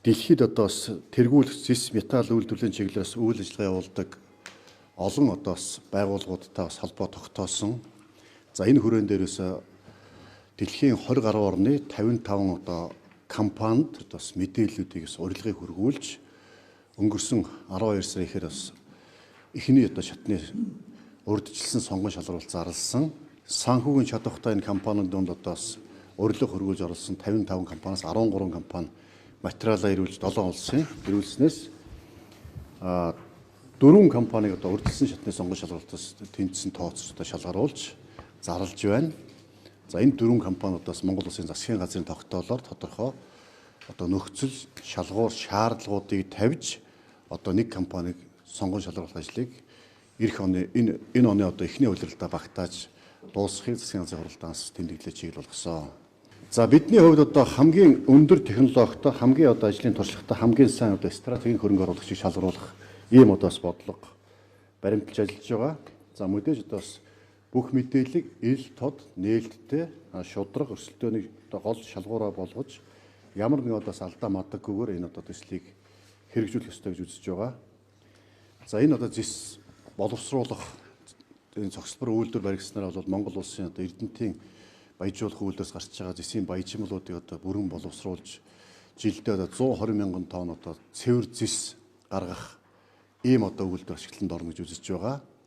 Дэлхийд одоо бас тэргүүлэх зис металл үйлдвэрлэлийн чиглэлээс үйл ажиллагаа явуулдаг олон одоо бас байгууллагуудтай бас холбоо тогтоосон. За энэ хүрээнд дээрээс дэлхийн 20 гаруй орны 55 одоо компанид бас мэдээллүүдийг бас урилгыг хөргүүлж өнгөрсөн 12 сарын ихээр бас эхний одоо шатны урьдчилсан сонгон шалгаруулалт зарласан. Санхүүгийн чадвартай энэ компаниуд донд одоо бас урилга хөргүүлж оруулсан 55 компаниас 13 компани материалаа ирүүлж 7 улсын ирүүлснээс 4 компаниг одоо урьдчилсан шатны сонгон шалгаруулалтаас тэнцсэн тооцож одоо шалгаруулж зарлж байна. За энэ 4 компаниудаас Монгол Улсын засгийн газрын тогтоолоор тодорхой одоо нөхцөл шалгуур шаардлагуудыг тавьж одоо нэг компаниг сонгон шалгаруулах ажлыг эх оны энэ оны одоо эхний улиралдаа багтааж дуусгахыг засгийн газрын хуралдаанаас тэмдэглэж чиглүүлсэн. За бидний хувьд одоо хамгийн өндөр технологитой, хамгийн одоо ажлын туршлагатай, хамгийн сайн одоо стратегийн хөрөнгө оруулагчийг шалгаруулах ийм одоо бас бодлого баримталж ажиллаж байгаа. За мэдээж одоо бас бүх мэдээллийг ил тод нээлттэй шудраг өрсөлдөөнийг одоо гол шалгуураа болгож ямар нэг одоо алдаа мадаггүйгээр энэ одоо төслийг хэрэгжүүлэх ёстой гэж үзэж байгаа. За энэ одоо зис боловсруулах энэ цогцлбор үйлдвэр баригдсанаар бол Монгол улсын одоо эрдэнтийн баяжуулах үйлдвэрс гарч байгаа зэсийн баяжмлуудыг одоо бүрэн боловсруулж жилдээ одоо 120 мянган тонн одоо цэвэр зис гаргах ийм одоо үйлдвэр ашиглалтанд орно гэж үзэж байгаа.